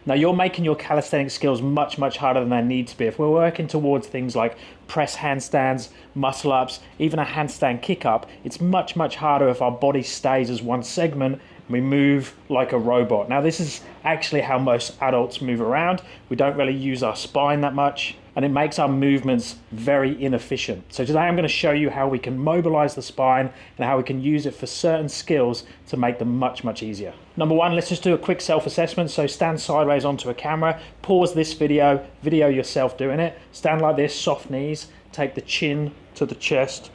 Now you're making your calisthenic skills much, much harder than they need to be. If we're working towards things like press handstands, muscle ups, even a handstand kick up, it's much, much harder if our body stays as one segment and we move like a robot. Now this is actually how most adults move around. We don't really use our spine that much, and it makes our movements very inefficient. So today I'm going to show you how we can mobilize the spine and how we can use it for certain skills to make them much, much easier. Number one, let's just do a quick self-assessment. So stand sideways onto a camera, pause this video yourself doing it. Stand like this, soft knees, take the chin to the chest,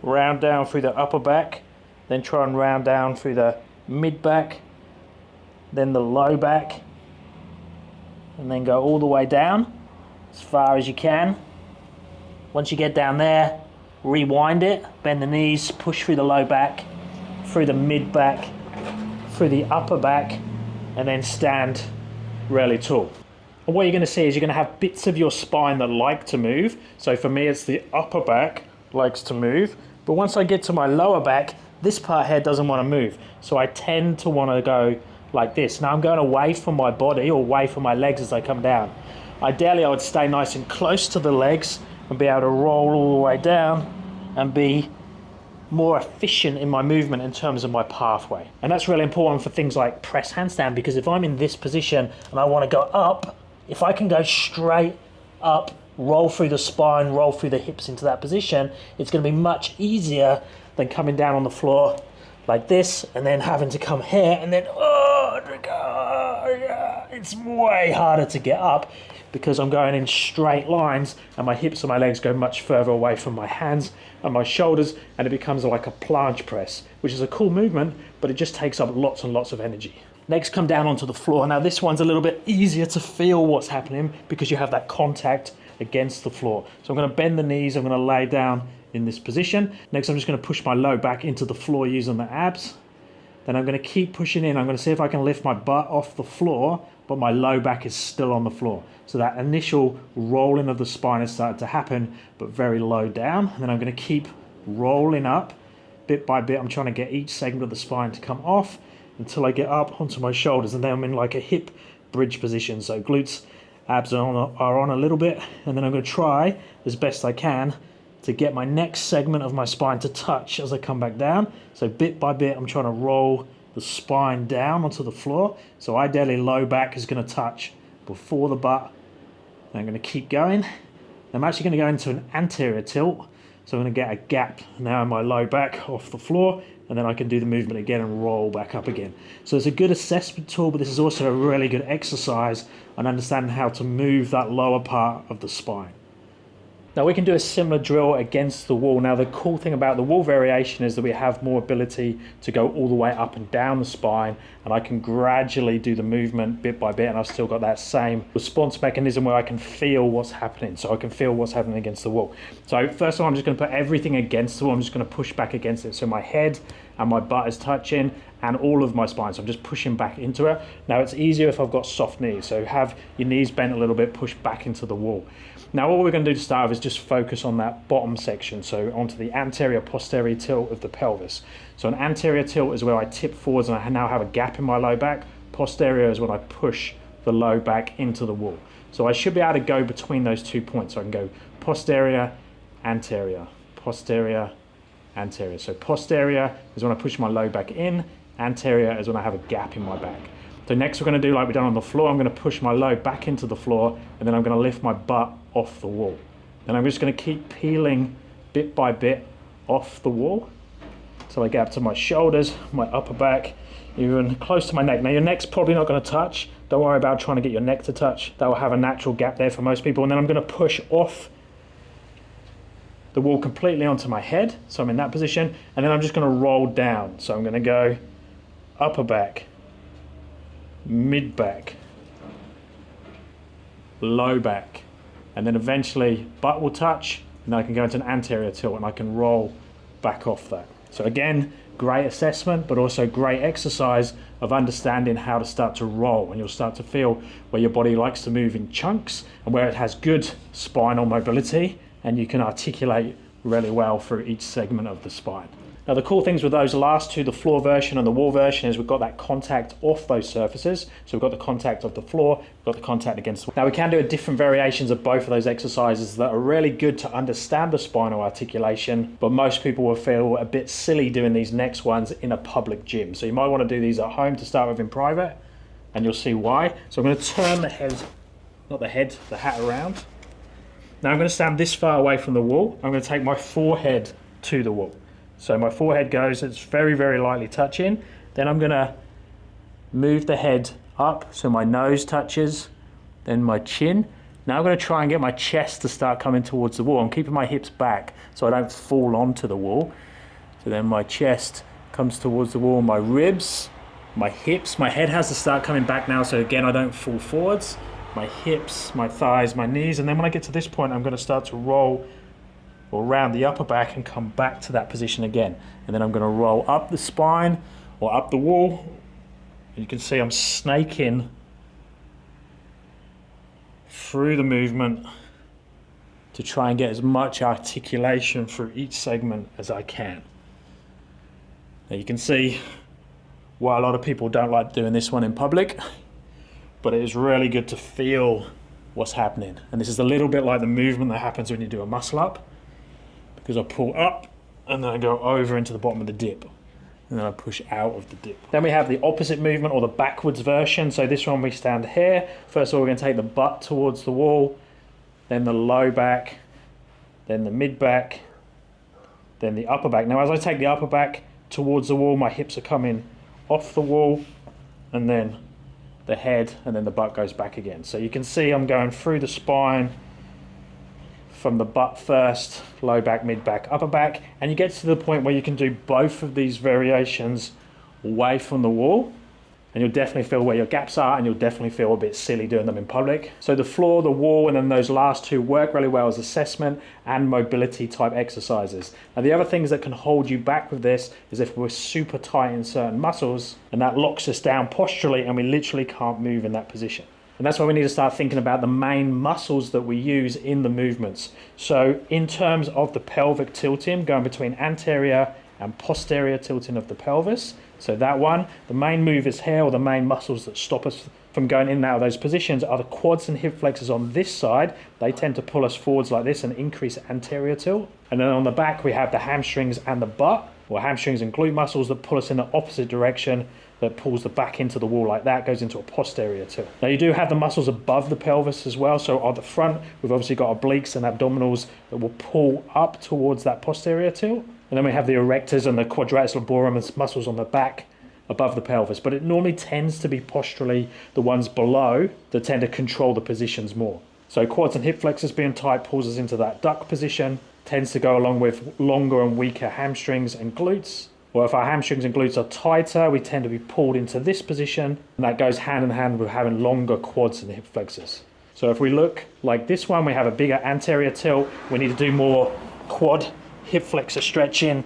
round down through the upper back, then try and round down through the mid back, then the low back, and then go all the way down as far as you can. Once you get down there, rewind it, bend the knees, push through the low back, through the mid back, through the upper back, and then stand really tall. And what you're going to see is you're going to have bits of your spine that like to move. So for me, it's the upper back likes to move, but once I get to my lower back, this part here doesn't want to move. So I tend to want to go like this. Now I'm going away from my body or away from my legs as I come down. Ideally, I would stay nice and close to the legs and be able to roll all the way down and be more efficient in my movement in terms of my pathway. And that's really important for things like press handstand, because if I'm in this position and I want to go up, if I can go straight up, roll through the spine, roll through the hips into that position, it's going to be much easier than coming down on the floor like this and then having to come here and then it's way harder to get up because I'm going in straight lines and my hips and my legs go much further away from my hands and my shoulders, and it becomes like a planche press, which is a cool movement, but it just takes up lots and lots of energy. Next, come down onto the floor. Now this one's a little bit easier to feel what's happening because you have that contact against the floor. So I'm going to bend the knees, I'm going to lay down in this position. Next, I'm just going to push my low back into the floor using the abs. Then I'm going to keep pushing in. I'm going to see if I can lift my butt off the floor, but my low back is still on the floor. So that initial rolling of the spine has started to happen, but very low down. And then I'm going to keep rolling up bit by bit. I'm trying to get each segment of the spine to come off until I get up onto my shoulders, and then I'm in like a hip bridge position. So glutes, abs are on a little bit, and then I'm going to try as best I can to get my next segment of my spine to touch as I come back down. So bit by bit, I'm trying to roll the spine down onto the floor. So ideally, low back is going to touch before the butt. And I'm going to keep going. I'm actually going to go into an anterior tilt. So I'm going to get a gap now in my low back off the floor, and then I can do the movement again and roll back up again. So it's a good assessment tool, but this is also a really good exercise on understanding how to move that lower part of the spine. Now we can do a similar drill against the wall. Now the cool thing about the wall variation is that we have more ability to go all the way up and down the spine, and I can gradually do the movement bit by bit, and I've still got that same response mechanism where I can feel what's happening. So I can feel what's happening against the wall. So first of all, I'm just going to put everything against the wall. I'm just going to push back against it. So my head and my butt is touching and all of my spine. So I'm just pushing back into it. Now it's easier if I've got soft knees. So have your knees bent a little bit, push back into the wall. Now what we're going to do to start with is just focus on that bottom section, so onto the anterior posterior tilt of the pelvis. So an anterior tilt is where I tip forwards and I now have a gap in my low back. Posterior is when I push the low back into the wall. So I should be able to go between those 2 points. So I can go posterior, anterior, posterior, anterior. So posterior is when I push my low back in, anterior is when I have a gap in my back. So next we're going to do like we've done on the floor. I'm going to push my low back into the floor, and then I'm going to lift my butt off the wall. Then I'm just going to keep peeling bit by bit off the wall till I get up to my shoulders, my upper back, even close to my neck. Now your neck's probably not going to touch. Don't worry about trying to get your neck to touch. That will have a natural gap there for most people. And then I'm going to push off the wall completely onto my head. So I'm in that position, and then I'm just going to roll down. So I'm going to go upper back, mid back, low back, and then eventually butt will touch, and then I can go into an anterior tilt and I can roll back off that. So again, great assessment, but also great exercise of understanding how to start to roll, and you'll start to feel where your body likes to move in chunks and where it has good spinal mobility, and you can articulate really well through each segment of the spine. Now the cool things with those last two, the floor version and the wall version, is we've got that contact off those surfaces. So we've got the contact of the floor, we've got the contact against the wall. Now we can do different variations of both of those exercises that are really good to understand the spinal articulation, but most people will feel a bit silly doing these next ones in a public gym. So you might want to do these at home to start with in private, and you'll see why. So I'm going to turn the head, not the head, the hat around. Now I'm going to stand this far away from the wall. I'm going to take my forehead to the wall. So my forehead goes, it's very, very lightly touching. Then I'm going to move the head up so my nose touches, then my chin. Now I'm going to try and get my chest to start coming towards the wall. I'm keeping my hips back so I don't fall onto the wall. So then my chest comes towards the wall, my ribs, my hips. My head has to start coming back now, so again I don't fall forwards. My hips, my thighs, my knees, and then when I get to this point I'm going to start to roll or round the upper back and come back to that position again. And then I'm going to roll up the spine or up the wall. And you can see I'm snaking through the movement to try and get as much articulation through each segment as I can. Now you can see why a lot of people don't like doing this one in public, but it is really good to feel what's happening. And this is a little bit like the movement that happens when you do a muscle up, because I pull up and then I go over into the bottom of the dip, and then I push out of the dip. Then we have the opposite movement, or the backwards version. So this one we stand here. First of all, we're going to take the butt towards the wall, then the low back, then the mid back, then the upper back. Now as I take the upper back towards the wall, my hips are coming off the wall, and then the head, and then the butt goes back again. So you can see I'm going through the spine from the butt first, low back, mid back, upper back, and you get to the point where you can do both of these variations away from the wall, and you'll definitely feel where your gaps are, and you'll definitely feel a bit silly doing them in public. So the floor, the wall, and then those last two work really well as assessment and mobility type exercises. Now the other things that can hold you back with this is if we're super tight in certain muscles, and that locks us down posturally and we literally can't move in that position. And that's why we need to start thinking about the main muscles that we use in the movements. So in terms of the pelvic tilting, going between anterior and posterior tilting of the pelvis, so that one, the main movers here, or the main muscles that stop us from going in and out of those positions, are the quads and hip flexors on this side. They tend to pull us forwards like this and increase anterior tilt. And then on the back we have the hamstrings and the butt, or hamstrings and glute muscles, that pull us in the opposite direction, that pulls the back into the wall like that, goes into a posterior tilt. Now you do have the muscles above the pelvis as well. So on the front, we've obviously got obliques and abdominals that will pull up towards that posterior tilt. And then we have the erectors and the quadratus laborum and muscles on the back above the pelvis. But it normally tends to be posturally the ones below that tend to control the positions more. So quads and hip flexors being tight pulls us into that duck position, tends to go along with longer and weaker hamstrings and glutes. Or if our hamstrings and glutes are tighter, we tend to be pulled into this position, and that goes hand in hand with having longer quads and hip flexors. So if we look like this one, we have a bigger anterior tilt. We need to do more quad, hip flexor stretching,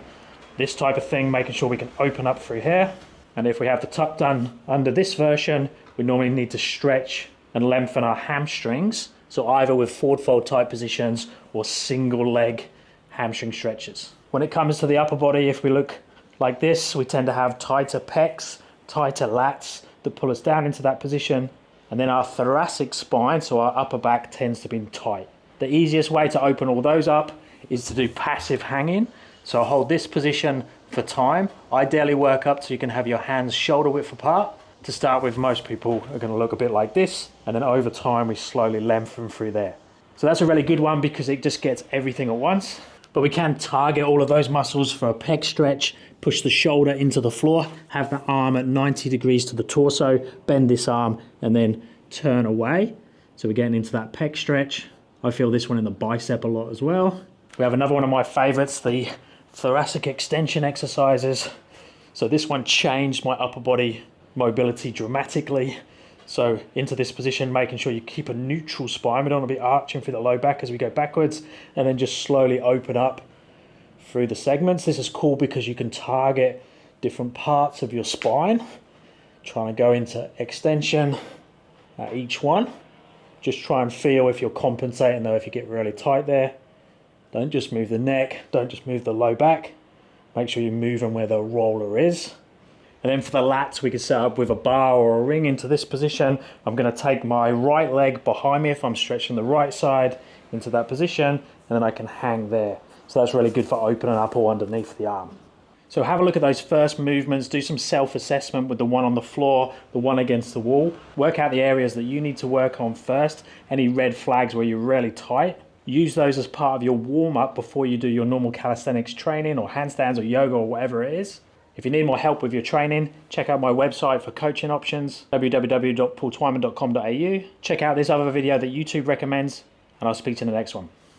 this type of thing, making sure we can open up through here. And if we have the tuck done under this version, we normally need to stretch and lengthen our hamstrings. So either with forward fold type positions or single leg hamstring stretches. When it comes to the upper body, if we look like this, we tend to have tighter pecs, tighter lats that pull us down into that position. And then our thoracic spine, so our upper back, tends to be tight. The easiest way to open all those up is to do passive hanging. So I'll hold this position for time. Ideally work up so you can have your hands shoulder width apart. To start with, most people are going to look a bit like this, and then over time we slowly lengthen through there. So that's a really good one because it just gets everything at once. But we can target all of those muscles for a pec stretch, push the shoulder into the floor, have the arm at 90 degrees to the torso, bend this arm and then turn away. So we're getting into that pec stretch. I feel this one in the bicep a lot as well. We have another one of my favorites, the thoracic extension exercises. So this one changed my upper body mobility dramatically. So into this position, making sure you keep a neutral spine. We don't want to be arching through the low back as we go backwards, and then just slowly open up through the segments. This is cool because you can target different parts of your spine. Trying to go into extension at each one. Just try and feel if you're compensating though, if you get really tight there. Don't just move the neck, don't just move the low back. Make sure you're moving where the roller is. And then for the lats, we can set up with a bar or a ring into this position. I'm going to take my right leg behind me if I'm stretching the right side into that position, and then I can hang there. So that's really good for opening up or underneath the arm. So have a look at those first movements, do some self-assessment with the one on the floor, the one against the wall. Work out the areas that you need to work on first, any red flags where you're really tight. Use those as part of your warm-up before you do your normal calisthenics training or handstands or yoga or whatever it is. If you need more help with your training, check out my website for coaching options, www.paultwyman.com.au. Check out this other video that YouTube recommends, and I'll speak to you in the next one.